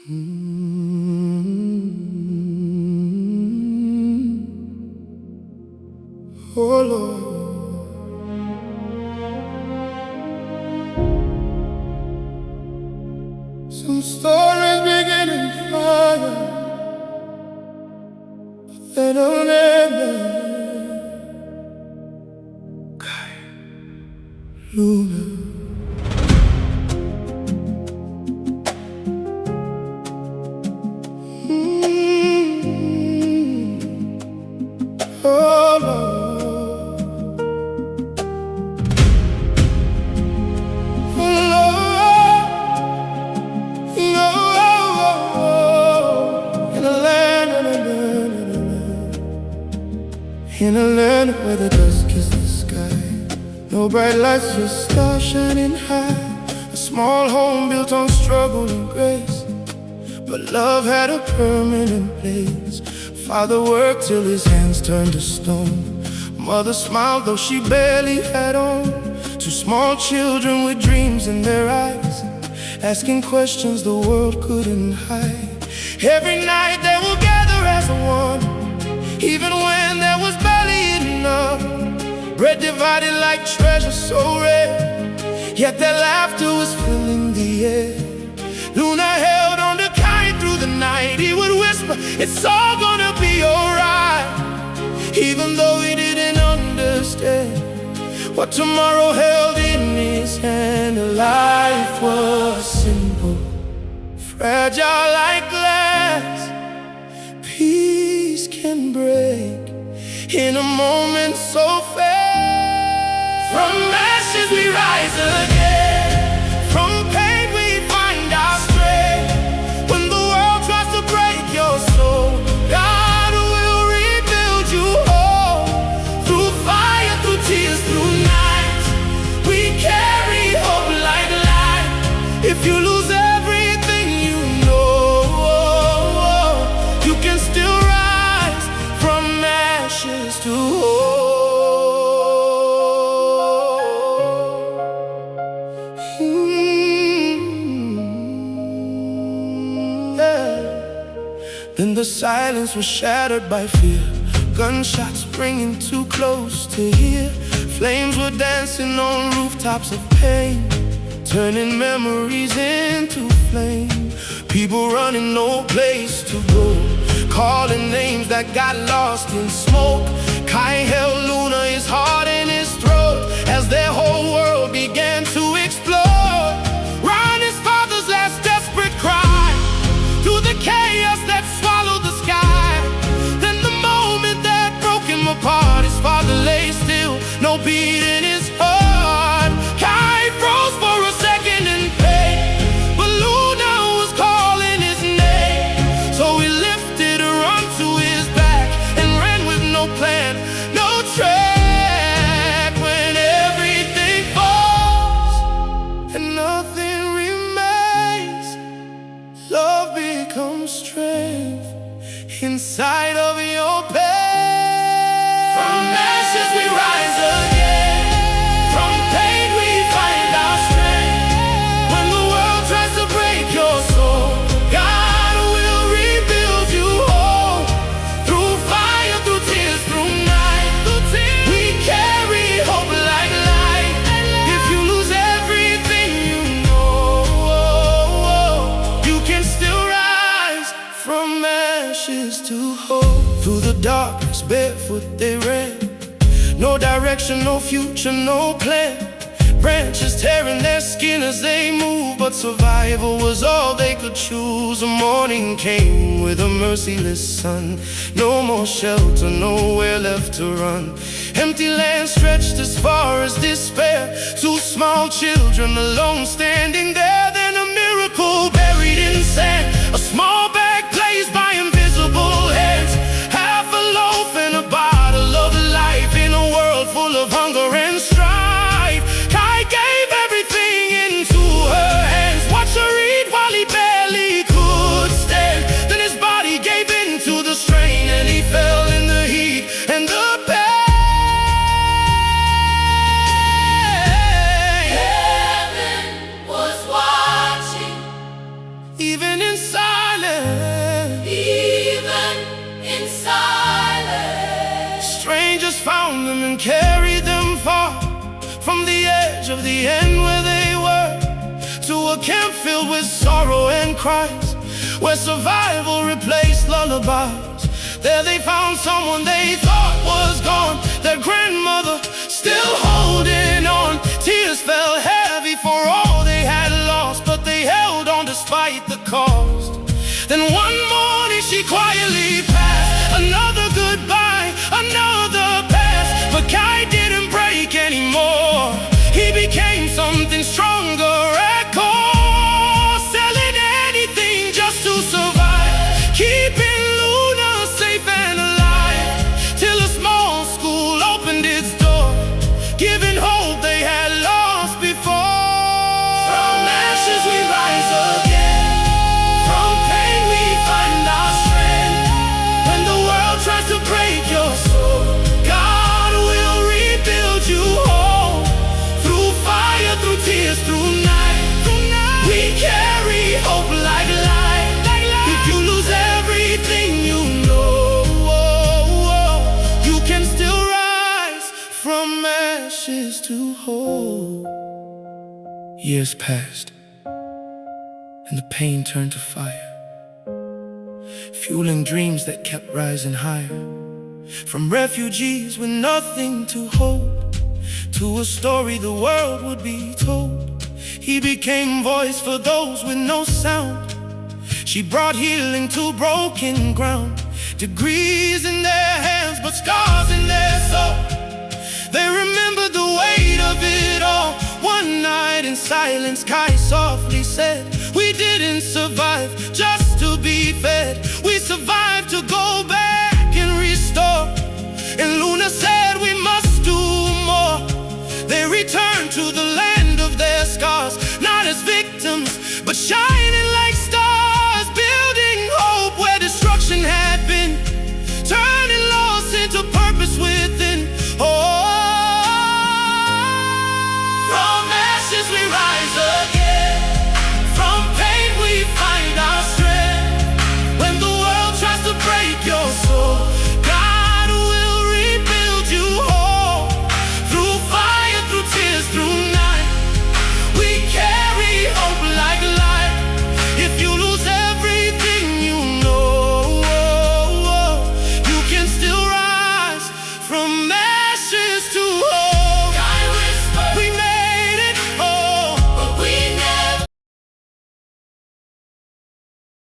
Oh Lord, some stories begin in fire, but they don't end there. Luna. Oh Lord, in a land where the dusk is the sky, no bright lights, just stars shining high. A small home built on struggle and grace, but love had a permanent place. Father worked till his hands turned to stone. Mother smiled though she barely had on. Two small children with dreams in their eyes, asking questions the world couldn't hide. Every night they would gather as one, even when there was barely enough. Bread divided like treasure so rare, yet their laughter was filling the air. Luna held on to Kai through the night. He would whisper, "It's all gonna be alright," even though he didn't understand what tomorrow held in his hand. Life was simple, fragile like glass. Peace can break in a moment so fast. From ashes we rise again, from pain we find our strength. When the world tries to break your soul, God will rebuild you whole. Through fire, through tears, through night, we carry hope like light. If you lose everything you know, you can still rise from ashes to hope. Then the silence was shattered by fear, gunshots bringing too close to hear. Flames were dancing on rooftops of pain, turning memories into flame. People running, no place to go, calling names that got lost in smoke. Kai held Luna, his heart in his throat, as their whole world began to explode. Ron, his father's last desperate cry, through the chaos that swallowed the sky. Then the moment that broke him apart, his father lay still, no beat in his heart. Kai froze for a second in pain, but Luna was calling his name. So he lifted her onto his back and ran with no plan, no track. When everything falls and nothing remains, love becomes strength inside of your pain. From ashes we rise again, from pain we find our strength. When the world tries to break your soul, God will rebuild you whole. Through fire, through tears, through night, we carry hope like light. If you lose everything you know, you can still rise from ashes to hope. Through the darkness, barefoot they ran, no direction, no future, no plan. Branches tearing their skin as they move, but survival was all they could choose. The morning came with a merciless sun, no more shelter, nowhere left to run. Empty land stretched as far as despair, two small children alone standing there. Then a miracle buried in sand, a small bag placed by invisible hands. Half a loaf and a bottle of life in a world full of hunger and strife. Kai gave everything into her hands, watched her eat while he barely could stand. Then his body gave in to the strain, and he fell in the heat and the pain. Heaven was watching. a camp filled with sorrow and cries, where survival replaced lullabies. There they found someone they thought was gone, their grandmother still holding on. Tears fell heavy for all they had lost, but they held on despite the cost. Then one morning she quietly passed, another goodbye, another pass. But Kai didn't break anymore, he became something stronger at core, selling anything just to survive, keeping Luna safe and alive, till a small school opened its door, giving hope they had lost before. From ashes we rise again, from pain we find our strength. When the world tries to break your soul, God will rebuild you whole. Through fire, through tears, through night, we carry hope like light. If you lose everything you know, you can still rise from ashes to hope. Years passed, and the pain turned to fire, fueling dreams that kept rising higher. From refugees with nothing to hold, to a story the world would be told. He became voice for those with no sound. She brought healing to broken ground, degrees in their hands but scars in their soul. They remembered the weight of it all. One night in silence, Kai softly said, we didn't survive just to be fed, we survived to go back and restore. And Luna said we must do more. They returned to the land of their scars, not as victims, but shining